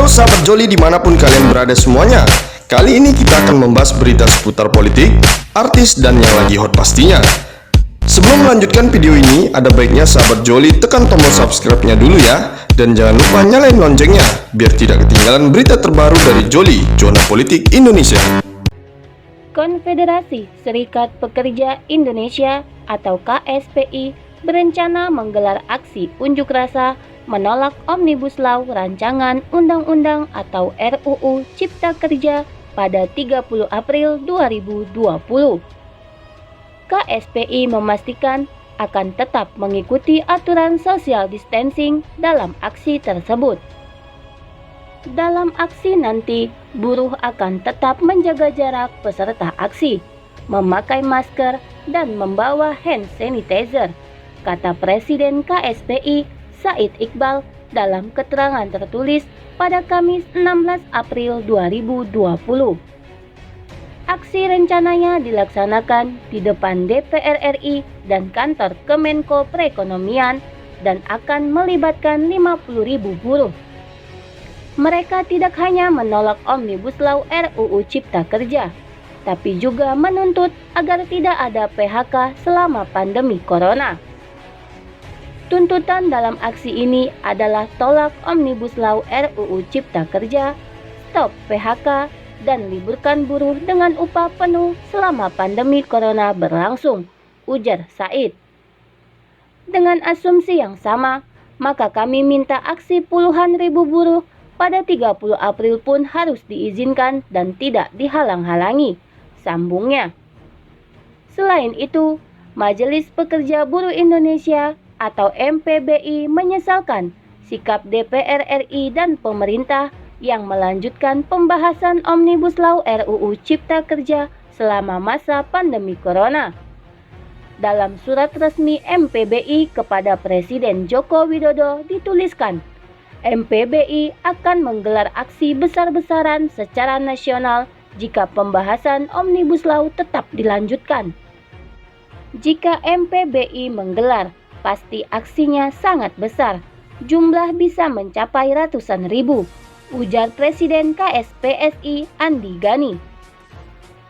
Halo sahabat Joli dimanapun kalian berada semuanya. Kali ini kita akan membahas berita seputar politik, artis, dan yang lagi hot pastinya. Sebelum melanjutkan video ini, ada baiknya sahabat Joli tekan tombol subscribe-nya dulu ya. Dan jangan lupa nyalain loncengnya, biar tidak ketinggalan berita terbaru dari Joli, Zona Politik Indonesia. Konfederasi Serikat Pekerja Indonesia atau KSPI berencana menggelar aksi unjuk rasa menolak Omnibus Law Rancangan Undang-Undang atau RUU Cipta Kerja pada 30 April 2020. KSPI memastikan akan tetap mengikuti aturan social distancing dalam aksi tersebut. Dalam aksi nanti, buruh akan tetap menjaga jarak peserta aksi, memakai masker, dan membawa hand sanitizer, kata Presiden KSPI Said Iqbal dalam keterangan tertulis pada Kamis 16 April 2020. Aksi rencananya dilaksanakan di depan DPR RI dan kantor Kemenko Perekonomian dan akan melibatkan 50.000 buruh. Mereka tidak hanya menolak Omnibus Law RUU Cipta Kerja, tapi juga menuntut agar tidak ada PHK selama pandemi corona. Tuntutan dalam aksi ini adalah tolak Omnibus Law RUU Cipta Kerja, stop PHK, dan liburkan buruh dengan upah penuh selama pandemi corona berlangsung, ujar Said. Dengan asumsi yang sama, maka kami minta aksi puluhan ribu buruh pada 30 April pun harus diizinkan dan tidak dihalang-halangi, sambungnya. Selain itu, Majelis Pekerja Buruh Indonesia atau MPBI menyesalkan sikap DPR RI dan pemerintah yang melanjutkan pembahasan Omnibus Law RUU Cipta Kerja selama masa pandemi corona. Dalam surat resmi MPBI kepada Presiden Joko Widodo dituliskan, MPBI akan menggelar aksi besar-besaran secara nasional jika pembahasan Omnibus Law tetap dilanjutkan. Jika MPBI menggelar, pasti aksinya sangat besar, jumlah bisa mencapai ratusan ribu, ujar Presiden KSPSI Andi Gani.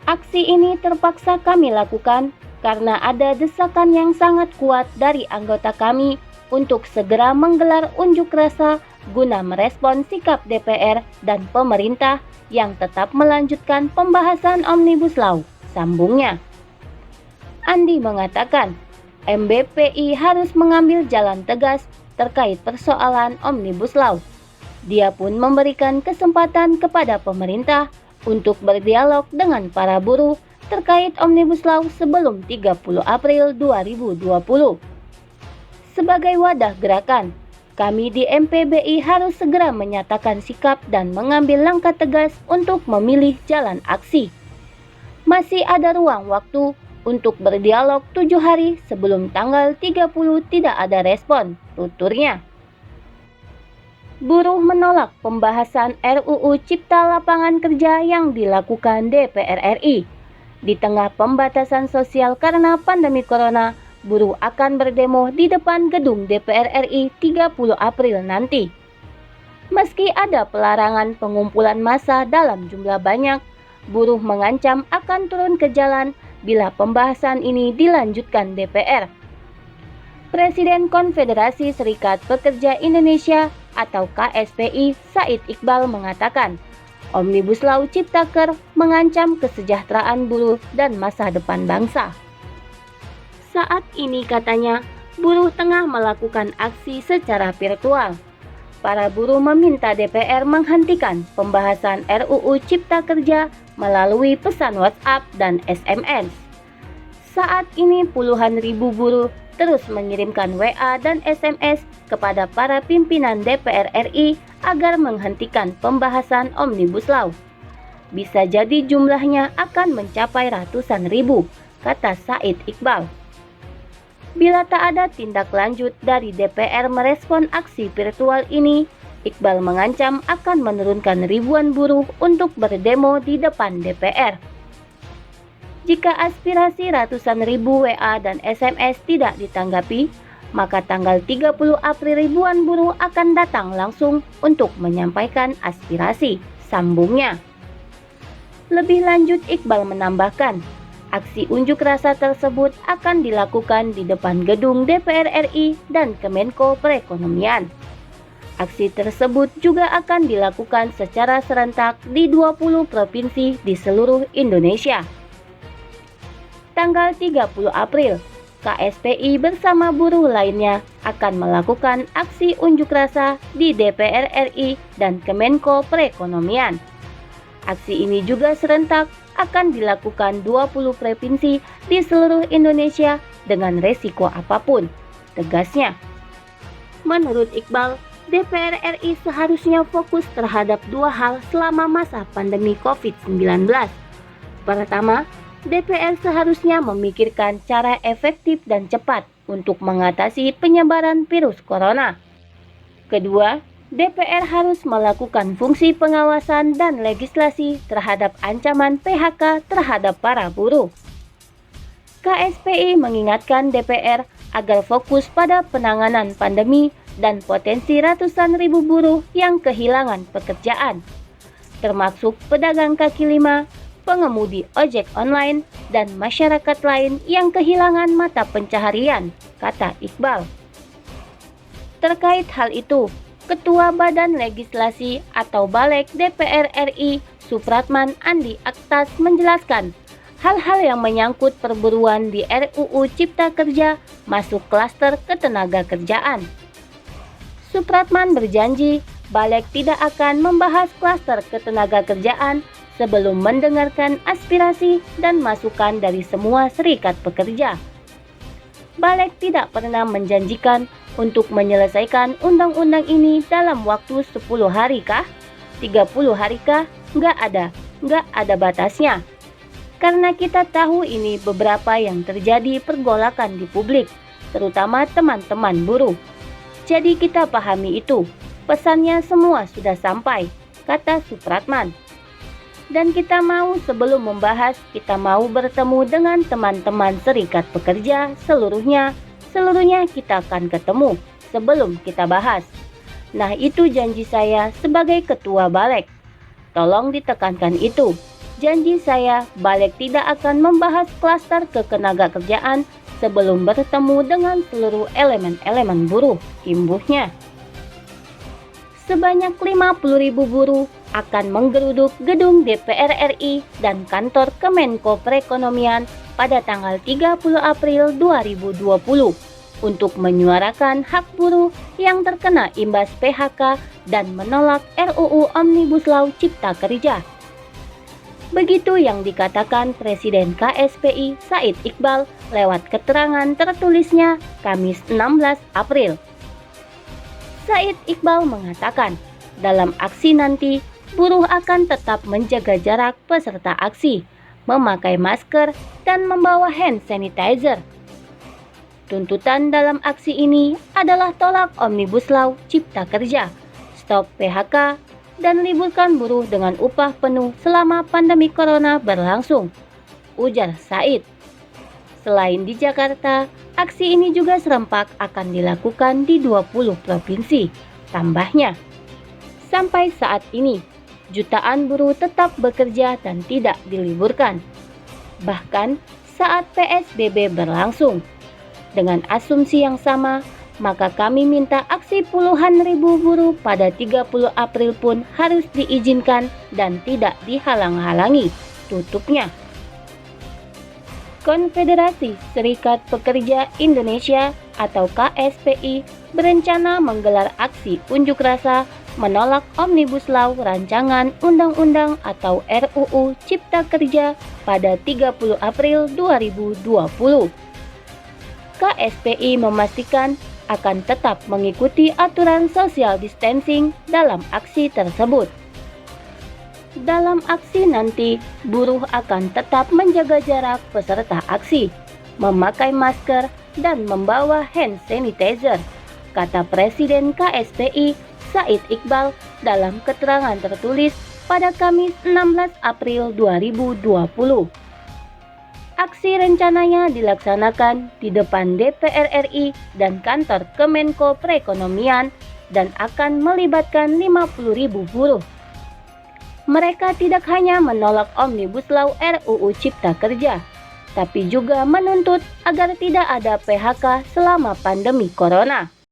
Aksi ini terpaksa kami lakukan karena ada desakan yang sangat kuat dari anggota kami untuk segera menggelar unjuk rasa guna merespon sikap DPR dan pemerintah yang tetap melanjutkan pembahasan Omnibus Law, sambungnya. Andi mengatakan, MBPI harus mengambil jalan tegas terkait persoalan Omnibus Law. Dia pun memberikan kesempatan kepada pemerintah untuk berdialog dengan para buruh terkait Omnibus Law sebelum 30 April 2020. Sebagai wadah gerakan, kami di MPBI harus segera menyatakan sikap dan mengambil langkah tegas untuk memilih jalan aksi. Masih ada ruang waktu untuk berdialog 7 hari sebelum tanggal 30 tidak ada respon, tuturnya. Buruh menolak pembahasan RUU Cipta Lapangan Kerja yang dilakukan DPR RI. Di tengah pembatasan sosial karena pandemi corona, buruh akan berdemo di depan gedung DPR RI 30 April nanti. Meski ada pelarangan pengumpulan massa dalam jumlah banyak, buruh mengancam akan turun ke jalan bila pembahasan ini dilanjutkan DPR. Presiden Konfederasi Serikat Pekerja Indonesia atau KSPI Said Iqbal mengatakan, Omnibus Law Ciptaker mengancam kesejahteraan buruh dan masa depan bangsa. Saat ini katanya, buruh tengah melakukan aksi secara virtual. Para buruh meminta DPR menghentikan pembahasan RUU Cipta Kerja melalui pesan WhatsApp dan SMS. Saat ini puluhan ribu buruh terus mengirimkan WA dan SMS kepada para pimpinan DPR RI agar menghentikan pembahasan Omnibus Law. Bisa jadi jumlahnya akan mencapai ratusan ribu, kata Said Iqbal. Bila tak ada tindak lanjut dari DPR merespon aksi virtual ini, Iqbal mengancam akan menurunkan ribuan buruh untuk berdemo di depan DPR. Jika aspirasi ratusan ribu WA dan SMS tidak ditanggapi, maka tanggal 30 April ribuan buruh akan datang langsung untuk menyampaikan aspirasi, sambungnya. Lebih lanjut, Iqbal menambahkan, aksi unjuk rasa tersebut akan dilakukan di depan gedung DPR RI dan Kemenko Perekonomian. Aksi tersebut juga akan dilakukan secara serentak di 20 provinsi di seluruh Indonesia. Tanggal 30 April, KSPI bersama buruh lainnya akan melakukan aksi unjuk rasa di DPR RI dan Kemenko Perekonomian. Aksi ini juga serentak akan dilakukan 20 provinsi di seluruh Indonesia dengan resiko apapun, tegasnya. Menurut Iqbal, DPR RI seharusnya fokus terhadap dua hal selama masa pandemi COVID-19. Pertama, DPR seharusnya memikirkan cara efektif dan cepat untuk mengatasi penyebaran virus corona. Kedua, DPR harus melakukan fungsi pengawasan dan legislasi terhadap ancaman PHK terhadap para buruh. KSPI mengingatkan DPR agar fokus pada penanganan pandemi dan potensi ratusan ribu buruh yang kehilangan pekerjaan, termasuk pedagang kaki lima, pengemudi ojek online, dan masyarakat lain yang kehilangan mata pencaharian, kata Iqbal. Terkait hal itu, Ketua Badan Legislasi atau Balek DPR RI, Supratman Andi Aktas menjelaskan, hal-hal yang menyangkut perburuan di RUU Cipta Kerja masuk klaster ketenaga kerjaan. Supratman berjanji, Balek tidak akan membahas klaster ketenaga kerjaan sebelum mendengarkan aspirasi dan masukan dari semua serikat pekerja. Balek tidak pernah menjanjikan untuk menyelesaikan undang-undang ini dalam waktu 10 hari kah? 30 hari kah? Nggak ada batasnya. Karena kita tahu ini beberapa yang terjadi pergolakan di publik, terutama teman-teman buruh. Jadi kita pahami itu, pesannya semua sudah sampai, kata Supratman. Dan kita mau sebelum membahas, kita mau bertemu dengan teman-teman serikat pekerja seluruhnya kita akan ketemu sebelum kita bahas. Nah, itu janji saya sebagai ketua Balek. Tolong ditekankan itu. Janji saya, Balek tidak akan membahas klaster ketenaga kerjaan sebelum bertemu dengan seluruh elemen-elemen buruh, imbuhnya. Sebanyak 50.000 buruh akan menggeruduk gedung DPR RI dan kantor Kemenko Perekonomian pada tanggal 30 April 2020 untuk menyuarakan hak buruh yang terkena imbas PHK dan menolak RUU Omnibus Law Cipta Kerja. Begitu yang dikatakan Presiden KSPI Said Iqbal lewat keterangan tertulisnya Kamis 16 April. Said Iqbal mengatakan, dalam aksi nanti, buruh akan tetap menjaga jarak peserta aksi, memakai masker, dan membawa hand sanitizer. Tuntutan dalam aksi ini adalah tolak Omnibus Law Cipta Kerja, stop PHK, dan liburkan buruh dengan upah penuh selama pandemi corona berlangsung, ujar Said. Selain di Jakarta, aksi ini juga serempak akan dilakukan di 20 provinsi, tambahnya. Sampai saat ini, jutaan buruh tetap bekerja dan tidak diliburkan. Bahkan saat PSBB berlangsung. Dengan asumsi yang sama, maka kami minta aksi puluhan ribu buruh pada 30 April pun harus diizinkan dan tidak dihalang-halangi, tutupnya. Konfederasi Serikat Pekerja Indonesia atau KSPI berencana menggelar aksi unjuk rasa menolak Omnibus Law Rancangan Undang-Undang atau RUU Cipta Kerja pada 30 April 2020. KSPI memastikan akan tetap mengikuti aturan social distancing dalam aksi tersebut. Dalam aksi nanti, buruh akan tetap menjaga jarak peserta aksi, memakai masker, dan membawa hand sanitizer, kata Presiden KSPI Said Iqbal dalam keterangan tertulis pada Kamis 16 April 2020. Aksi rencananya dilaksanakan di depan DPR RI dan kantor Kemenko Perekonomian dan akan melibatkan 50.000 buruh. Mereka tidak hanya menolak Omnibus Law RUU Cipta Kerja, tapi juga menuntut agar tidak ada PHK selama pandemi corona.